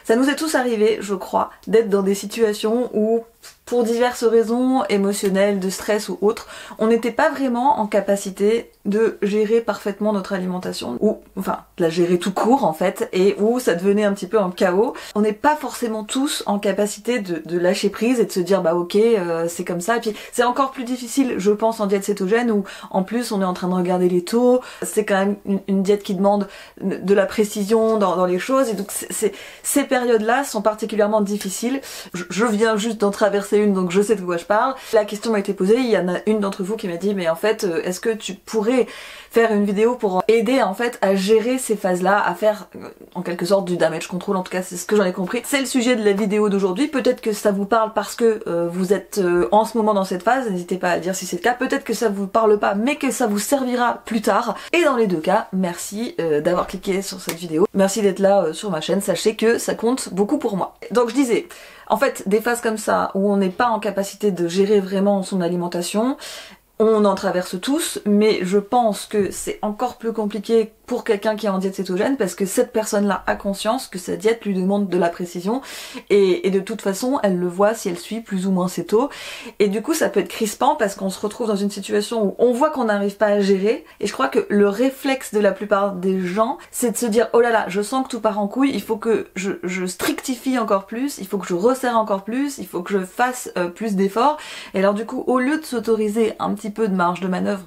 Ça nous est tous arrivé, je crois, d'être dans des situations où, pour diverses raisons émotionnelles, de stress ou autres, on n'était pas vraiment en capacité de gérer parfaitement notre alimentation, ou enfin de la gérer tout court en fait, et où ça devenait un petit peu en chaos. On n'est pas forcément tous en capacité de lâcher prise et de se dire bah ok c'est comme ça, et puis c'est encore plus difficile je pense en diète cétogène où en plus on est en train de regarder les taux, c'est quand même une diète qui demande de la précision dans les choses, et donc ces périodes-là sont particulièrement difficiles. Je viens juste d'en traverser une, donc je sais de quoi je parle. La question m'a été posée, il y en a une d'entre vous qui m'a dit mais en fait est-ce que tu pourrais faire une vidéo pour aider en fait à gérer ces phases-là, à faire en quelque sorte du damage control, en tout cas c'est ce que j'en ai compris. C'est le sujet de la vidéo d'aujourd'hui, peut-être que ça vous parle parce que vous êtes en ce moment dans cette phase, n'hésitez pas à dire si c'est le cas, peut-être que ça vous parle pas mais que ça vous servira plus tard, et dans les deux cas, merci d'avoir cliqué sur cette vidéo, merci d'être là sur ma chaîne, sachez que ça compte beaucoup pour moi. Donc je disais, en fait des phases comme ça où on n'est pas en capacité de gérer vraiment son alimentation, on en traverse tous, mais je pense que c'est encore plus compliqué pour quelqu'un qui est en diète cétogène parce que cette personne-là a conscience que sa diète lui demande de la précision et de toute façon elle le voit si elle suit plus ou moins ses taux, et du coup ça peut être crispant parce qu'on se retrouve dans une situation où on voit qu'on n'arrive pas à gérer, et je crois que le réflexe de la plupart des gens c'est de se dire oh là là je sens que tout part en couille, il faut que je strictifie encore plus, il faut que je resserre encore plus, il faut que je fasse plus d'efforts, et alors du coup au lieu de s'autoriser un petit peu de marge de manœuvre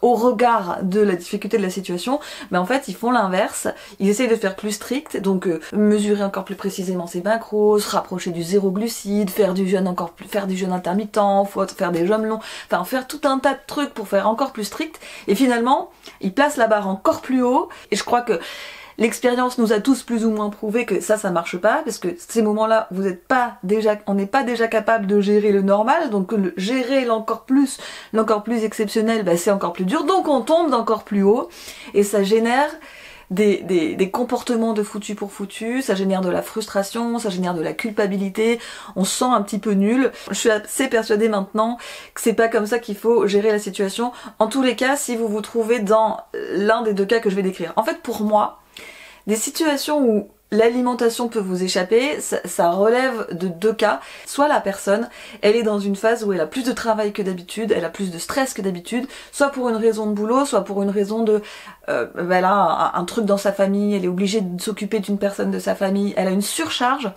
au regard de la difficulté de la situation, mais en fait ils font l'inverse, ils essayent de faire plus strict, donc mesurer encore plus précisément ses macros, se rapprocher du zéro glucide, faire du jeûne faire du jeûne intermittent, faire des jeûnes longs, enfin faire tout un tas de trucs pour faire encore plus strict, et finalement ils placent la barre encore plus haut, et je crois que l'expérience nous a tous plus ou moins prouvé que ça marche pas, parce que ces moments-là, on n'est pas déjà capable de gérer le normal, donc gérer l'encore plus exceptionnel, bah, c'est encore plus dur, donc on tombe d'encore plus haut, et ça génère des comportements de foutu pour foutu, ça génère de la frustration, ça génère de la culpabilité, on se sent un petit peu nul. Je suis assez persuadée maintenant que c'est pas comme ça qu'il faut gérer la situation, en tous les cas si vous vous trouvez dans l'un des deux cas que je vais décrire. En fait pour moi, des situations où l'alimentation peut vous échapper, ça relève de deux cas. Soit la personne, elle est dans une phase où elle a plus de travail que d'habitude, elle a plus de stress que d'habitude, soit pour une raison de boulot, soit pour une raison de... elle a un truc dans sa famille, elle est obligée de s'occuper d'une personne de sa famille, elle a une surcharge,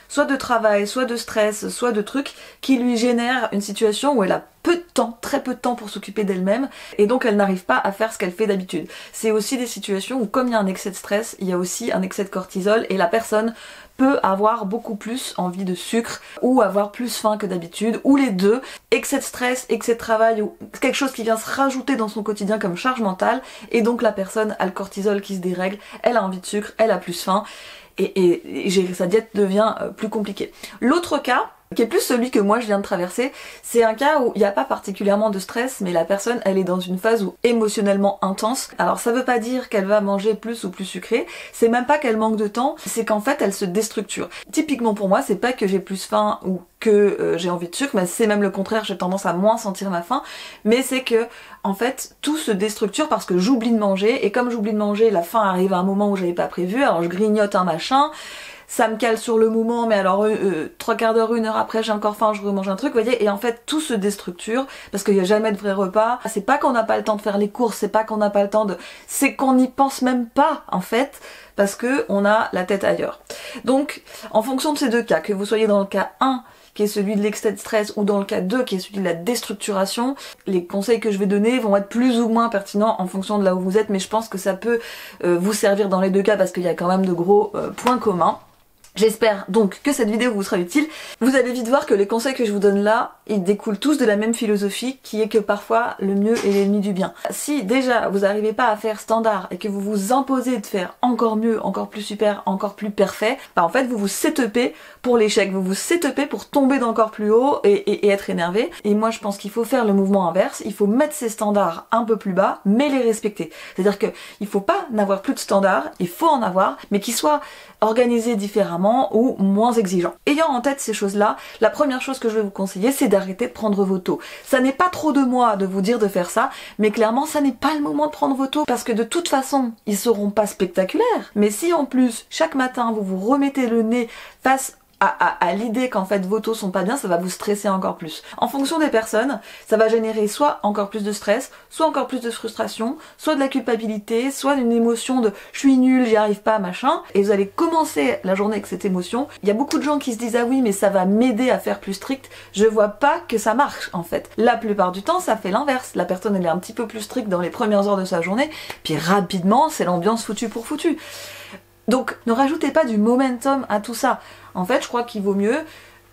soit de travail, soit de stress, soit de trucs qui lui génèrent une situation où elle a peu de temps, très peu de temps pour s'occuper d'elle-même, et donc elle n'arrive pas à faire ce qu'elle fait d'habitude. C'est aussi des situations où comme il y a un excès de stress, il y a aussi un excès de cortisol, et la personne peut avoir beaucoup plus envie de sucre, ou avoir plus faim que d'habitude, ou les deux, excès de stress, excès de travail, ou quelque chose qui vient se rajouter dans son quotidien comme charge mentale, et donc la personne a le cortisol qui se dérègle, elle a envie de sucre, elle a plus faim, et gérer sa diète devient plus compliqué. L'autre cas, qui est plus celui que moi je viens de traverser, c'est un cas où il n'y a pas particulièrement de stress, mais la personne elle est dans une phase où émotionnellement intense. Alors ça veut pas dire qu'elle va manger plus ou plus sucré, c'est même pas qu'elle manque de temps, c'est qu'en fait elle se déstructure. Typiquement pour moi, c'est pas que j'ai plus faim ou que j'ai envie de sucre, mais c'est même le contraire, j'ai tendance à moins sentir ma faim, mais c'est que en fait tout se déstructure parce que j'oublie de manger, et comme j'oublie de manger, la faim arrive à un moment où j'avais pas prévu, alors je grignote un machin, ça me cale sur le moment, mais alors 3/4 d'heure, 1 heure après j'ai encore faim, je remange un truc, vous voyez, et en fait tout se déstructure parce qu'il n'y a jamais de vrai repas. C'est pas qu'on n'a pas le temps de faire les courses, c'est pas qu'on n'a pas le temps de... c'est qu'on n'y pense même pas en fait, parce que on a la tête ailleurs. Donc en fonction de ces deux cas, que vous soyez dans le cas 1 qui est celui de l'excès de stress, ou dans le cas 2 qui est celui de la déstructuration, les conseils que je vais donner vont être plus ou moins pertinents en fonction de là où vous êtes, mais je pense que ça peut vous servir dans les deux cas parce qu'il y a quand même de gros points communs. J'espère donc que cette vidéo vous sera utile. Vous allez vite voir que les conseils que je vous donne là, ils découlent tous de la même philosophie qui est que parfois le mieux est l'ennemi du bien. Si déjà vous n'arrivez pas à faire standard et que vous vous imposez de faire encore mieux, encore plus super, encore plus parfait, bah en fait vous vous setupez pour l'échec, vous vous setupez pour tomber d'encore plus haut et être énervé. Et moi je pense qu'il faut faire le mouvement inverse, il faut mettre ses standards un peu plus bas mais les respecter. C'est-à-dire que il faut pas n'avoir plus de standards, il faut en avoir, mais qu'ils soient organisés différemment ou moins exigeants. Ayant en tête ces choses-là, la première chose que je vais vous conseiller, c'est d'arrêter de prendre vos taux. Ça n'est pas trop de moi de vous dire de faire ça, mais clairement ça n'est pas le moment de prendre vos taux parce que de toute façon ils seront pas spectaculaires. Mais si en plus chaque matin vous vous remettez le nez face à l'idée qu'en fait vos taux sont pas bien, ça va vous stresser encore plus. En fonction des personnes, ça va générer soit encore plus de stress, soit encore plus de frustration, soit de la culpabilité, soit une émotion de je suis nul, j'y arrive pas, machin, et vous allez commencer la journée avec cette émotion. Il y a beaucoup de gens qui se disent ah oui mais ça va m'aider à faire plus strict. Je vois pas que ça marche en fait. La plupart du temps ça fait l'inverse. La personne elle est un petit peu plus stricte dans les premières heures de sa journée, puis rapidement c'est l'ambiance foutue pour foutu. Donc ne rajoutez pas du momentum à tout ça. En fait, je crois qu'il vaut mieux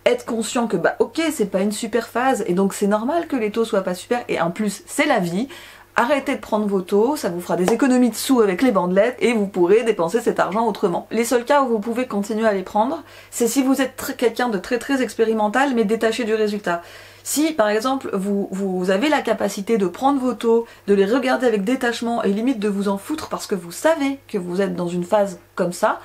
être conscient que bah ok, c'est pas une super phase et donc c'est normal que les taux soient pas super et en plus c'est la vie. Arrêtez de prendre vos taux, ça vous fera des économies de sous avec les bandelettes et vous pourrez dépenser cet argent autrement. Les seuls cas où vous pouvez continuer à les prendre, c'est si vous êtes quelqu'un de très expérimental mais détaché du résultat. Si par exemple vous avez la capacité de prendre vos taux, de les regarder avec détachement et limite de vous en foutre parce que vous savez que vous êtes dans une phase comme ça,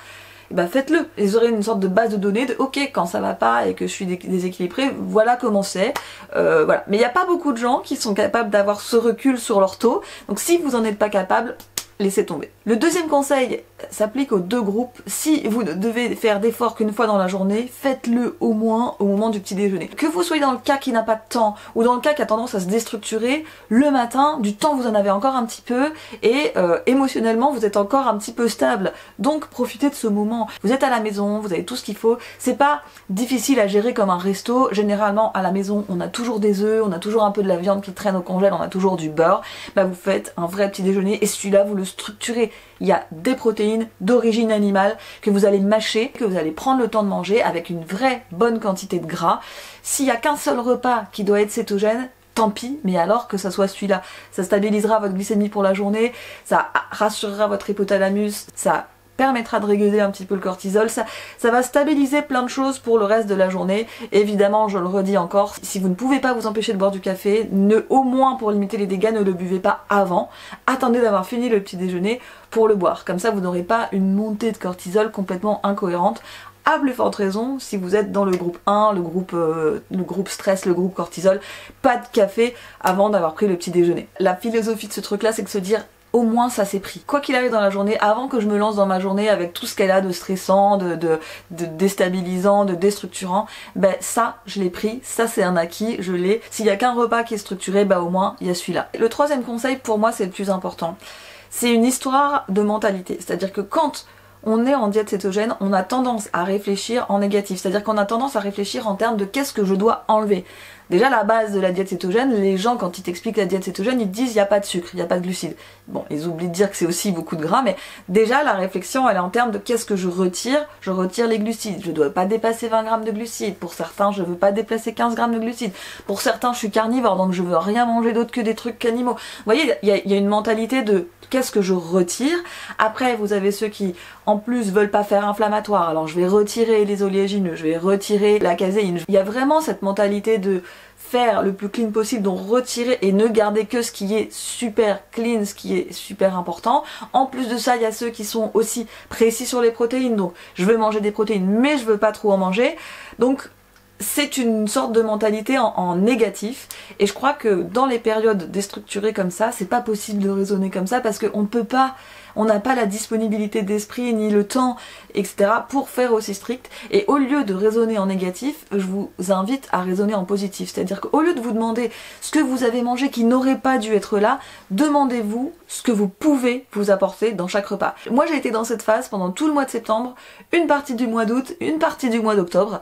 et bah faites-le. Et vous aurez une sorte de base de données de ok, quand ça va pas et que je suis déséquilibrée, voilà comment c'est. Voilà. Mais il n'y a pas beaucoup de gens qui sont capables d'avoir ce recul sur leur taux. Donc si vous n'en êtes pas capable, laissez tomber. Le deuxième conseil s'applique aux deux groupes. Si vous ne devez faire d'efforts qu'une fois dans la journée, faites-le au moins au moment du petit déjeuner. Que vous soyez dans le cas qui n'a pas de temps ou dans le cas qui a tendance à se déstructurer, le matin, du temps vous en avez encore un petit peu et émotionnellement vous êtes encore un petit peu stable. Donc profitez de ce moment. Vous êtes à la maison, vous avez tout ce qu'il faut. C'est pas difficile à gérer comme un resto. Généralement à la maison on a toujours des œufs, on a toujours un peu de la viande qui traîne au congèle, on a toujours du beurre. Bah vous faites un vrai petit déjeuner et celui-là vous le structurez. Il y a des protéines d'origine animale que vous allez mâcher, que vous allez prendre le temps de manger avec une vraie bonne quantité de gras. S'il n'y a qu'un seul repas qui doit être cétogène, tant pis, mais alors que ça soit celui-là. Ça stabilisera votre glycémie pour la journée, ça rassurera votre hypothalamus, ça permettra de réguler un petit peu le cortisol, ça va stabiliser plein de choses pour le reste de la journée. Évidemment, je le redis encore, si vous ne pouvez pas vous empêcher de boire du café, au moins pour limiter les dégâts, ne le buvez pas avant. Attendez d'avoir fini le petit déjeuner pour le boire. Comme ça, vous n'aurez pas une montée de cortisol complètement incohérente. À plus forte raison, si vous êtes dans le groupe 1, le groupe stress, le groupe cortisol, pas de café avant d'avoir pris le petit déjeuner. La philosophie de ce truc-là, c'est de se dire au moins ça s'est pris. Quoi qu'il arrive dans la journée, avant que je me lance dans ma journée avec tout ce qu'elle a de stressant, de déstabilisant, de déstructurant, ben ça je l'ai pris, ça c'est un acquis, je l'ai. S'il y a qu'un repas qui est structuré, ben au moins il y a celui-là. Le troisième conseil pour moi c'est le plus important. C'est une histoire de mentalité. C'est-à-dire que quand on est en diète cétogène, on a tendance à réfléchir en négatif. C'est-à-dire qu'on a tendance à réfléchir en termes de qu'est-ce que je dois enlever. Déjà, la base de la diète cétogène, les gens, quand ils t'expliquent la diète cétogène, ils te disent il n'y a pas de sucre, il n'y a pas de glucides. Bon, ils oublient de dire que c'est aussi beaucoup de gras, mais déjà, la réflexion, elle est en termes de qu'est-ce que je retire. Je retire les glucides. Je ne dois pas dépasser 20 grammes de glucides. Pour certains, je ne veux pas dépasser 15 grammes de glucides. Pour certains, je suis carnivore, donc je veux rien manger d'autre que des trucs animaux. Vous voyez, il y a une mentalité de qu'est-ce que je retire. Après, vous avez ceux qui, en plus, veulent pas faire inflammatoire. Alors, je vais retirer les oléagineux, je vais retirer la caséine. Il y a vraiment cette mentalité de faire le plus clean possible, donc retirer et ne garder que ce qui est super clean, ce qui est super important. En plus de ça, il y a ceux qui sont aussi précis sur les protéines, donc je veux manger des protéines mais je veux pas trop en manger. Donc c'est une sorte de mentalité en négatif et je crois que dans les périodes déstructurées comme ça, c'est pas possible de raisonner comme ça parce qu'on peut pas, on n'a pas la disponibilité d'esprit ni le temps, etc. pour faire aussi strict. Et au lieu de raisonner en négatif, je vous invite à raisonner en positif. C'est-à-dire qu'au lieu de vous demander ce que vous avez mangé qui n'aurait pas dû être là, demandez-vous ce que vous pouvez vous apporter dans chaque repas. Moi j'ai été dans cette phase pendant tout le mois de septembre, une partie du mois d'août, une partie du mois d'octobre.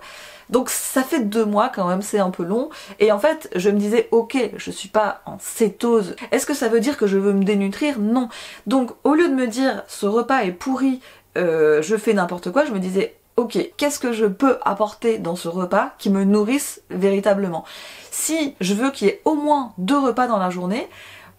Donc ça fait 2 mois quand même, c'est un peu long. Et en fait, je me disais, ok, je suis pas en cétose. Est-ce que ça veut dire que je veux me dénutrir? Non. Donc au lieu de me dire, ce repas est pourri, je fais n'importe quoi, je me disais, ok, qu'est-ce que je peux apporter dans ce repas qui me nourrisse véritablement? Si je veux qu'il y ait au moins 2 repas dans la journée,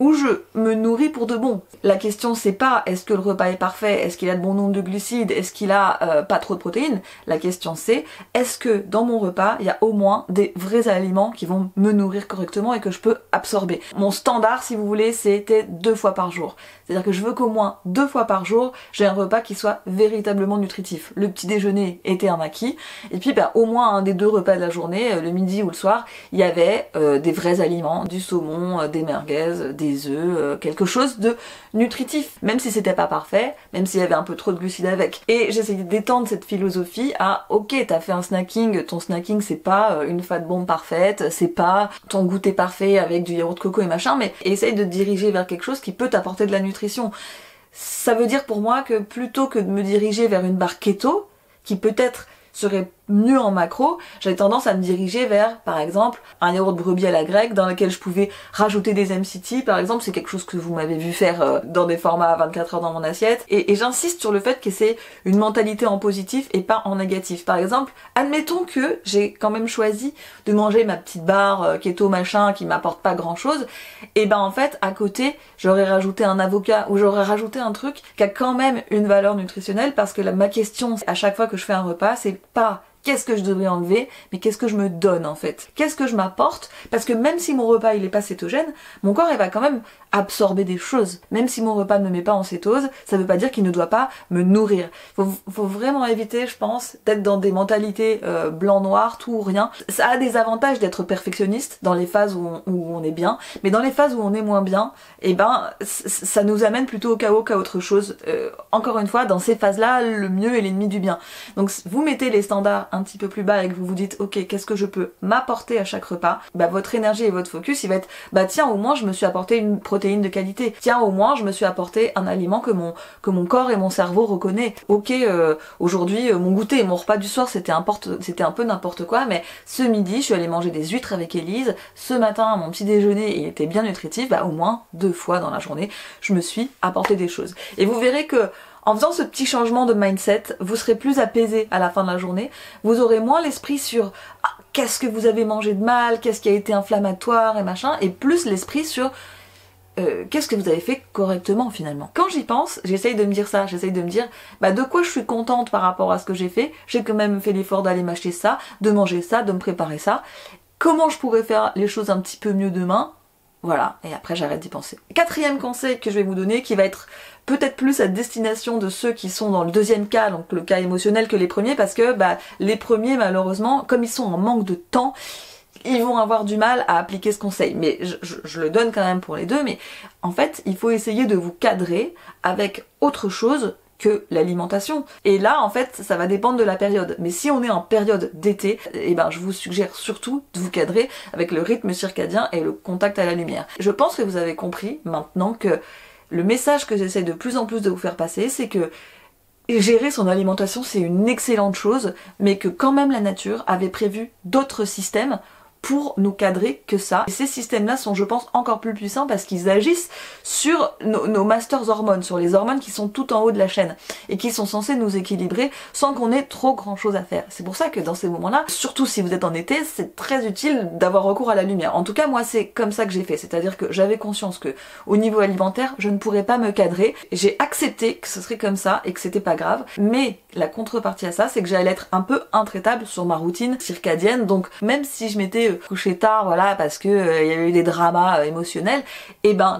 où je me nourris pour de bon. La question c'est pas est-ce que le repas est parfait, est-ce qu'il a de bon nombre de glucides, est-ce qu'il a pas trop de protéines. La question c'est est-ce que dans mon repas il y a au moins des vrais aliments qui vont me nourrir correctement et que je peux absorber. Mon standard si vous voulez c'était 2 fois par jour. C'est-à-dire que je veux qu'au moins 2 fois par jour j'ai un repas qui soit véritablement nutritif. Le petit déjeuner était un acquis et puis au moins un des 2 repas de la journée, le midi ou le soir, il y avait des vrais aliments, du saumon, des merguez, des œufs, quelque chose de nutritif, même si c'était pas parfait, même s'il y avait un peu trop de glucides avec. Et j'essayais d'étendre cette philosophie à ok, t'as fait un snacking, ton snacking c'est pas une fat bomb parfaite, c'est pas ton goûter parfait avec du yaourt coco et machin, mais essaye de te diriger vers quelque chose qui peut t'apporter de la nutrition. Ça veut dire pour moi que plutôt que de me diriger vers une barre keto, qui peut-être serait mieux en macro, j'avais tendance à me diriger vers, par exemple, un yaourt brebis à la grecque dans lequel je pouvais rajouter des MCT, par exemple, c'est quelque chose que vous m'avez vu faire dans des formats à 24 heures dans mon assiette, et j'insiste sur le fait que c'est une mentalité en positif et pas en négatif. Par exemple, admettons que j'ai quand même choisi de manger ma petite barre keto machin qui m'apporte pas grand chose, et en fait, à côté, j'aurais rajouté un avocat ou j'aurais rajouté un truc qui a quand même une valeur nutritionnelle parce que ma question à chaque fois que je fais un repas, c'est pas qu'est-ce que je devrais enlever, mais qu'est-ce que je me donne en fait. Qu'est-ce que je m'apporte, parce que même si mon repas il est pas cétogène, mon corps il va quand même absorber des choses. Même si mon repas ne me met pas en cétose, ça veut pas dire qu'il ne doit pas me nourrir. Faut vraiment éviter, je pense, d'être dans des mentalités blanc-noir, tout ou rien. Ça a des avantages d'être perfectionniste dans les phases où on est bien, mais dans les phases où on est moins bien, ça nous amène plutôt au chaos qu'à autre chose. Encore une fois, dans ces phases-là, le mieux est l'ennemi du bien. Donc vous mettez les standards un petit peu plus bas et que vous vous dites ok, qu'est-ce que je peux m'apporter à chaque repas, votre énergie et votre focus il va être tiens, au moins je me suis apporté une protéine de qualité, tiens, au moins je me suis apporté un aliment que mon corps et mon cerveau reconnaît. Ok, aujourd'hui mon goûter et mon repas du soir c'était un peu n'importe quoi, mais ce midi je suis allée manger des huîtres avec Élise, ce matin mon petit déjeuner il était bien nutritif, au moins 2 fois dans la journée je me suis apporté des choses. Et vous verrez que en faisant ce petit changement de mindset, vous serez plus apaisé à la fin de la journée, vous aurez moins l'esprit sur qu'est-ce que vous avez mangé de mal, qu'est-ce qui a été inflammatoire et machin, et plus l'esprit sur qu'est-ce que vous avez fait correctement finalement. Quand j'y pense, j'essaye de me dire ça, j'essaye de me dire de quoi je suis contente par rapport à ce que j'ai fait, j'ai quand même fait l'effort d'aller m'acheter ça, de manger ça, de me préparer ça, comment je pourrais faire les choses un petit peu mieux demain. Voilà, et après j'arrête d'y penser. 4e conseil que je vais vous donner, qui va être peut-être plus à destination de ceux qui sont dans le 2e cas, donc le cas émotionnel, que les premiers, parce que les premiers malheureusement, comme ils sont en manque de temps, ils vont avoir du mal à appliquer ce conseil. Mais je le donne quand même pour les deux, mais en fait il faut essayer de vous cadrer avec autre chose que l'alimentation. Et là, en fait, ça va dépendre de la période. Mais si on est en période d'été, je vous suggère surtout de vous cadrer avec le rythme circadien et le contact à la lumière. Je pense que vous avez compris maintenant que le message que j'essaie de plus en plus de vous faire passer, c'est que gérer son alimentation, c'est une excellente chose, mais que quand même la nature avait prévu d'autres systèmes pour nous cadrer que ça. Et ces systèmes-là sont, je pense, encore plus puissants parce qu'ils agissent sur nos masters hormones, sur les hormones qui sont tout en haut de la chaîne et qui sont censées nous équilibrer sans qu'on ait trop grand chose à faire. C'est pour ça que dans ces moments-là, surtout si vous êtes en été, c'est très utile d'avoir recours à la lumière. En tout cas, moi, c'est comme ça que j'ai fait. C'est-à-dire que j'avais conscience que au niveau alimentaire, je ne pourrais pas me cadrer. J'ai accepté que ce serait comme ça et que c'était pas grave. Mais la contrepartie à ça, c'est que j'allais être un peu intraitable sur ma routine circadienne. Donc, même si je m'étais couché tard, voilà, parce que y avait eu des dramas émotionnels,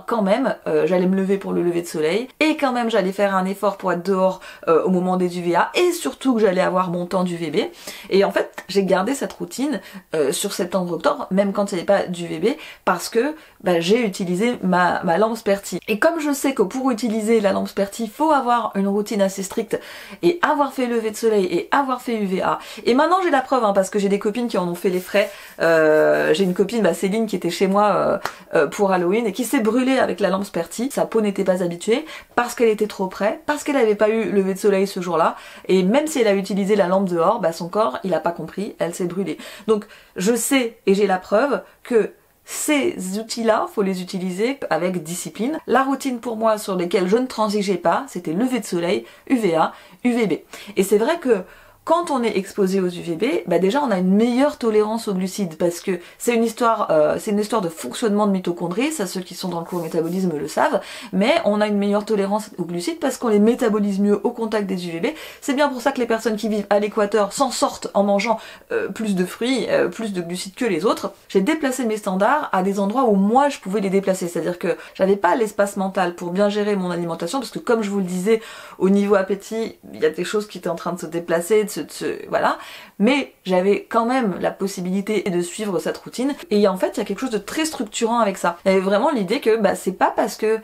quand même j'allais me lever pour le lever de soleil, et quand même j'allais faire un effort pour être dehors au moment des UVA, et surtout que j'allais avoir mon temps d'UVB. Et en fait j'ai gardé cette routine sur septembre-octobre, même quand il n'y avait pas d'UVB, parce que j'ai utilisé ma lampe Sperti. Et comme je sais que pour utiliser la lampe Sperti, il faut avoir une routine assez stricte, et avoir fait lever de soleil, et avoir fait UVA, et maintenant j'ai la preuve, parce que j'ai des copines qui en ont fait les frais. J'ai une copine, Céline, qui était chez moi pour Halloween et qui s'est brûlée avec la lampe Sperti. Sa peau n'était pas habituée parce qu'elle était trop près, parce qu'elle n'avait pas eu lever de soleil ce jour-là, et même si elle a utilisé la lampe dehors, son corps il a pas compris, elle s'est brûlée. Donc je sais et j'ai la preuve que ces outils-là, faut les utiliser avec discipline. La routine pour moi sur lesquelles je ne transigeais pas, c'était lever de soleil, UVA, UVB. Et c'est vrai que Quand on est exposé aux UVB, bah déjà on a une meilleure tolérance aux glucides parce que c'est une histoire de fonctionnement de mitochondries, ça ceux qui sont dans le cours métabolisme le savent, mais on a une meilleure tolérance aux glucides parce qu'on les métabolise mieux au contact des UVB. C'est bien pour ça que les personnes qui vivent à l'équateur s'en sortent en mangeant plus de fruits, plus de glucides que les autres. J'ai déplacé mes standards à des endroits où moi je pouvais les déplacer, c'est-à-dire que j'avais pas l'espace mental pour bien gérer mon alimentation parce que comme je vous le disais, au niveau appétit, il y a des choses qui étaient en train de se déplacer, voilà, mais j'avais quand même la possibilité de suivre cette routine et en fait il y a quelque chose de très structurant avec ça. Il y avait vraiment l'idée que bah, c'est pas parce que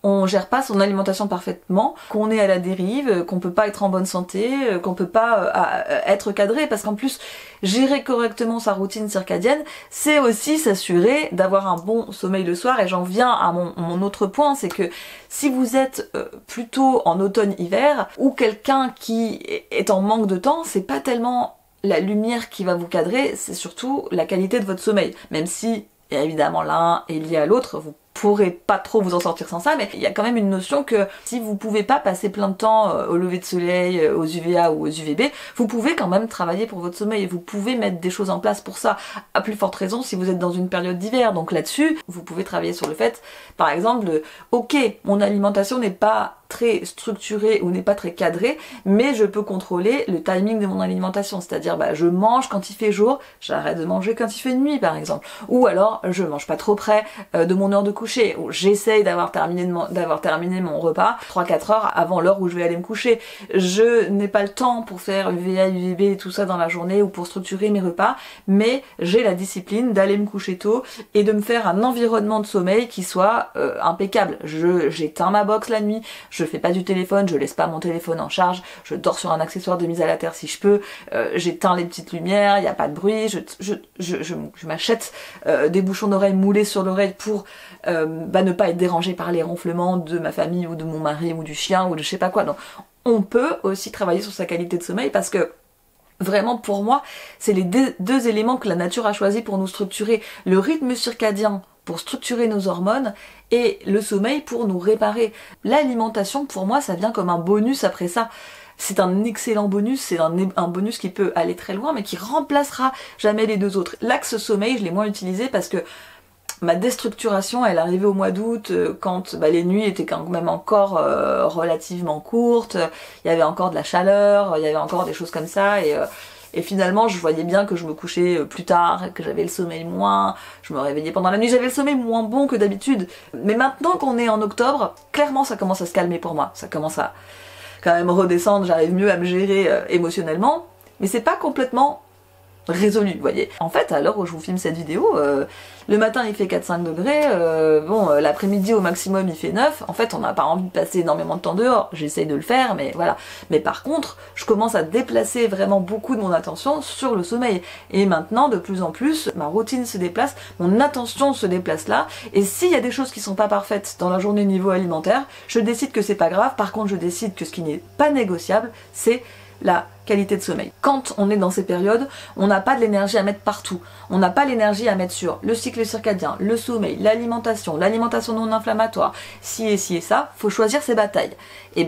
on gère pas son alimentation parfaitement, qu'on est à la dérive, qu'on peut pas être en bonne santé, qu'on peut pas être cadré, parce qu'en plus, gérer correctement sa routine circadienne, c'est aussi s'assurer d'avoir un bon sommeil le soir, et j'en viens à mon autre point, c'est que si vous êtes plutôt en automne-hiver, ou quelqu'un qui est en manque de temps, c'est pas tellement la lumière qui va vous cadrer, c'est surtout la qualité de votre sommeil, même si, évidemment, l'un est lié à l'autre, vous pourrez pas trop vous en sortir sans ça, mais il y a quand même une notion que si vous pouvez pas passer plein de temps au lever de soleil, aux UVA ou aux UVB, vous pouvez quand même travailler pour votre sommeil, vous pouvez mettre des choses en place pour ça, à plus forte raison si vous êtes dans une période d'hiver, donc là-dessus, vous pouvez travailler sur le fait, par exemple, ok, mon alimentation n'est pas très structurée ou n'est pas très cadrée, mais je peux contrôler le timing de mon alimentation, c'est-à-dire bah, je mange quand il fait jour, j'arrête de manger quand il fait nuit par exemple, ou alors je mange pas trop près de mon heure de coucher, ou j'essaye d'avoir terminé mon repas 3-4 heures avant l'heure où je vais aller me coucher. Je n'ai pas le temps pour faire UVA, UVB et tout ça dans la journée ou pour structurer mes repas, mais j'ai la discipline d'aller me coucher tôt et de me faire un environnement de sommeil qui soit impeccable. J'éteins ma box la nuit, je fais pas du téléphone, je laisse pas mon téléphone en charge, je dors sur un accessoire de mise à la terre si je peux, j'éteins les petites lumières, il n'y a pas de bruit, je m'achète des bouchons d'oreilles moulés sur l'oreille pour ne pas être dérangée par les ronflements de ma famille ou de mon mari ou du chien ou de je sais pas quoi. Donc on peut aussi travailler sur sa qualité de sommeil parce que vraiment pour moi c'est les deux éléments que la nature a choisi pour nous structurer, le rythme circadien pour structurer nos hormones et le sommeil pour nous réparer. L'alimentation pour moi ça vient comme un bonus après ça. C'est un excellent bonus, c'est un bonus qui peut aller très loin mais qui remplacera jamais les deux autres. L'axe sommeil je l'ai moins utilisé parce que ma déstructuration elle arrivait au mois d'août quand les nuits étaient quand même encore relativement courtes, il y avait encore de la chaleur, il y avait encore des choses comme ça et finalement je voyais bien que je me couchais plus tard, que j'avais le sommeil moins, je me réveillais pendant la nuit, j'avais le sommeil moins bon que d'habitude. Mais maintenant qu'on est en octobre, clairement ça commence à se calmer pour moi, ça commence à quand même redescendre, j'arrive mieux à me gérer émotionnellement, mais c'est pas complètement résolu, vous voyez. En fait, à l'heure où je vous filme cette vidéo, le matin il fait 4-5 degrés, l'après-midi au maximum il fait 9, en fait on n'a pas envie de passer énormément de temps dehors, j'essaye de le faire, mais voilà. Mais par contre, je commence à déplacer vraiment beaucoup de mon attention sur le sommeil, et maintenant, de plus en plus, ma routine se déplace, mon attention se déplace là, et s'il y a des choses qui sont pas parfaites dans la journée niveau alimentaire, je décide que c'est pas grave, par contre je décide que ce qui n'est pas négociable, c'est la qualité de sommeil. Quand on est dans ces périodes, on n'a pas de l'énergie à mettre partout. On n'a pas l'énergie à mettre sur le cycle circadien, le sommeil, l'alimentation non inflammatoire, ci et ça, faut choisir ses batailles. Et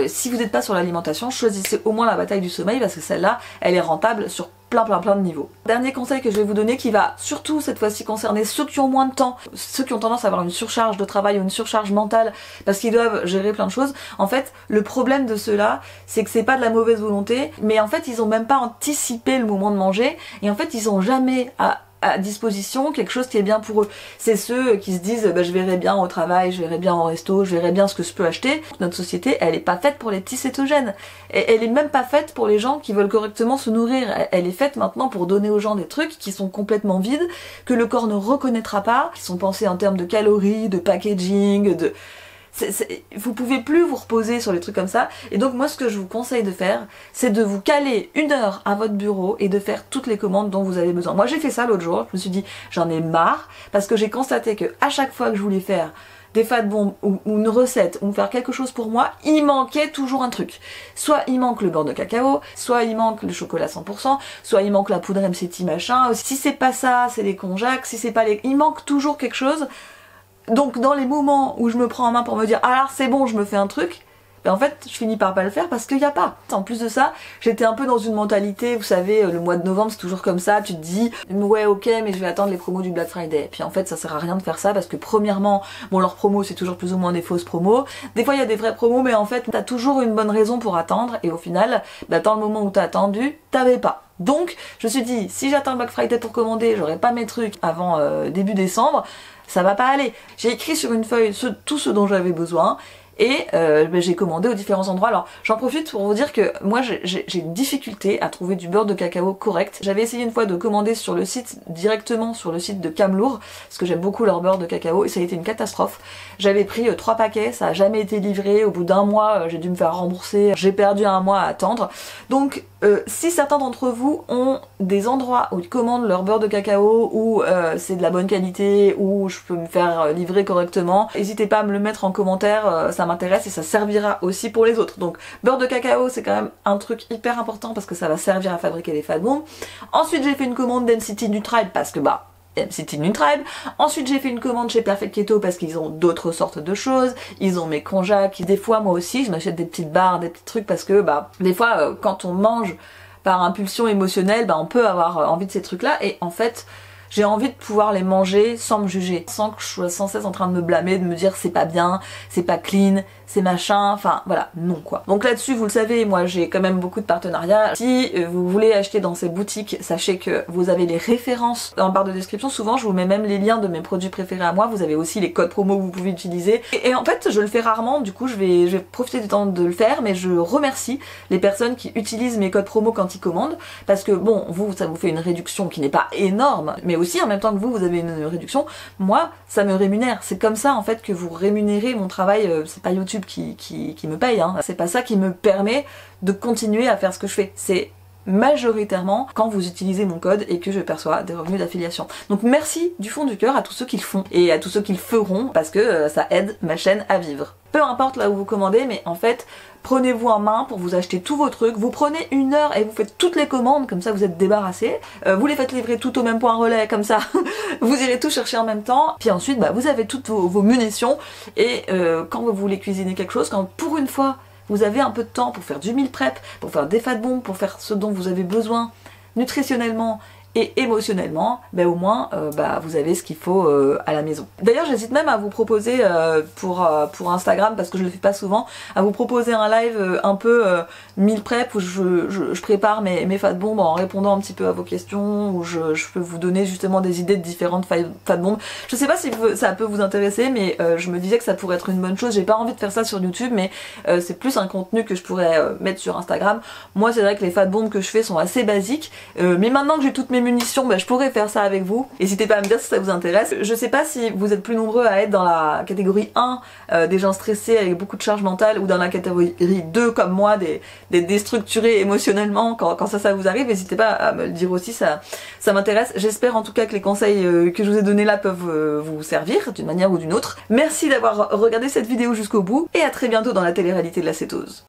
si vous n'êtes pas sur l'alimentation, choisissez au moins la bataille du sommeil parce que celle-là, elle est rentable sur plein de niveaux. Dernier conseil que je vais vous donner qui va surtout cette fois-ci concerner ceux qui ont moins de temps, ceux qui ont tendance à avoir une surcharge de travail ou une surcharge mentale parce qu'ils doivent gérer plein de choses. En fait, le problème de ceux-là, c'est que c'est pas de la mauvaise volonté, mais en fait, ils ont même pas anticipé le moment de manger et en fait, ils ont jamais à disposition quelque chose qui est bien pour eux. C'est ceux qui se disent je verrai bien au travail, je verrai bien au resto, je verrai bien ce que je peux acheter. Notre société, elle est pas faite pour les petits cétogènes. Et elle est même pas faite pour les gens qui veulent correctement se nourrir. Elle est faite maintenant pour donner aux gens des trucs qui sont complètement vides, que le corps ne reconnaîtra pas, qui sont pensés en termes de calories, de packaging, vous pouvez plus vous reposer sur les trucs comme ça, et donc moi ce que je vous conseille de faire, c'est de vous caler 1 heure à votre bureau et de faire toutes les commandes dont vous avez besoin. Moi j'ai fait ça l'autre jour, je me suis dit j'en ai marre, parce que j'ai constaté que à chaque fois que je voulais faire des fat bombs ou une recette ou faire quelque chose pour moi, il manquait toujours un truc. Soit il manque le beurre de cacao, soit il manque le chocolat 100%, soit il manque la poudre MCT machin, si c'est pas ça, c'est les konjac, si c'est pas les... il manque toujours quelque chose. Donc dans les moments où je me prends en main pour me dire alors c'est bon, je me fais un truc, Et en fait, je finis par pas le faire parce qu'il y a pas. En plus de ça, j'étais un peu dans une mentalité, vous savez, le mois de novembre c'est toujours comme ça, tu te dis ouais ok mais je vais attendre les promos du Black Friday. Puis en fait ça sert à rien de faire ça parce que premièrement, bon leurs promos c'est toujours plus ou moins des fausses promos. Des fois il y a des vraies promos mais en fait t'as toujours une bonne raison pour attendre et au final, bah, dans le moment où t'as attendu, t'avais pas. Donc je me suis dit, si j'attends le Black Friday pour commander, j'aurai pas mes trucs avant début décembre, ça va pas aller. J'ai écrit sur une feuille tout ce dont j'avais besoin et j'ai commandé aux différents endroits. Alors j'en profite pour vous dire que moi j'ai une difficulté à trouver du beurre de cacao correct. J'avais essayé une fois de commander sur le site, directement sur le site de Camelour, parce que j'aime beaucoup leur beurre de cacao et ça a été une catastrophe. J'avais pris 3 paquets, ça a jamais été livré, au bout d'un mois j'ai dû me faire rembourser, j'ai perdu un mois à attendre. Donc si certains d'entre vous ont des endroits où ils commandent leur beurre de cacao, où c'est de la bonne qualité, où je peux me faire livrer correctement, n'hésitez pas à me le mettre en commentaire, ça m'intéresse et ça servira aussi pour les autres. Donc beurre de cacao c'est quand même un truc hyper important parce que ça va servir à fabriquer les Fat Boom. Ensuite j'ai fait une commande d'NCT Nutribe parce que bah NCT Nutribe. Ensuite j'ai fait une commande chez Perfect Keto parce qu'ils ont d'autres sortes de choses. Ils ont mes konjac. Des fois moi aussi je m'achète des petites barres, des petits trucs parce que bah des fois quand on mange par impulsion émotionnelle, bah on peut avoir envie de ces trucs là et en fait j'ai envie de pouvoir les manger sans me juger, sans que je sois sans cesse en train de me blâmer, de me dire c'est pas bien, c'est pas clean, c'est machin, enfin voilà, non quoi. Donc là-dessus, vous le savez, moi j'ai quand même beaucoup de partenariats. Si vous voulez acheter dans ces boutiques, sachez que vous avez les références en barre de description. Souvent, je vous mets même les liens de mes produits préférés à moi. Vous avez aussi les codes promo que vous pouvez utiliser. Et en fait, je le fais rarement, du coup je vais profiter du temps de le faire, mais je remercie les personnes qui utilisent mes codes promo quand ils commandent, parce que bon, vous, ça vous fait une réduction qui n'est pas énorme, mais aussi en même temps que vous avez une réduction, moi ça me rémunère. C'est comme ça en fait que vous rémunérez mon travail, c'est pas YouTube qui me paye, hein. C'est pas ça qui me permet de continuer à faire ce que je fais. C'est majoritairement quand vous utilisez mon code et que je perçois des revenus d'affiliation. Donc merci du fond du cœur à tous ceux qui le font et à tous ceux qui le feront parce que ça aide ma chaîne à vivre. Peu importe là où vous commandez, mais en fait prenez-vous en main pour vous acheter tous vos trucs, vous prenez 1 heure et vous faites toutes les commandes, comme ça vous êtes débarrassés, vous les faites livrer tout au même point relais, comme ça vous irez tout chercher en même temps, puis ensuite bah, vous avez toutes vos munitions et quand vous voulez cuisiner quelque chose, quand pour une fois vous avez un peu de temps pour faire du meal prep, pour faire des Fat Boom, pour faire ce dont vous avez besoin nutritionnellement et émotionnellement, ben au moins vous avez ce qu'il faut à la maison. D'ailleurs j'hésite même à vous proposer pour Instagram, parce que je le fais pas souvent, à vous proposer un live un peu meal prep où je prépare mes Fat Bombs en répondant un petit peu à vos questions, où je peux vous donner justement des idées de différentes Fat Bombs. Je sais pas si ça peut vous intéresser, mais je me disais que ça pourrait être une bonne chose. J'ai pas envie de faire ça sur YouTube, mais c'est plus un contenu que je pourrais mettre sur Instagram. Moi c'est vrai que les Fat Bombs que je fais sont assez basiques, mais maintenant que j'ai toutes mes munitions, bah, je pourrais faire ça avec vous. N'hésitez pas à me dire si ça vous intéresse. Je sais pas si vous êtes plus nombreux à être dans la catégorie 1 des gens stressés avec beaucoup de charge mentale, ou dans la catégorie 2 comme moi, des déstructurés émotionnellement quand ça vous arrive. N'hésitez pas à me le dire aussi, ça m'intéresse. J'espère en tout cas que les conseils que je vous ai donnés là peuvent vous servir d'une manière ou d'une autre. Merci d'avoir regardé cette vidéo jusqu'au bout et à très bientôt dans la télé-réalité de la cétose.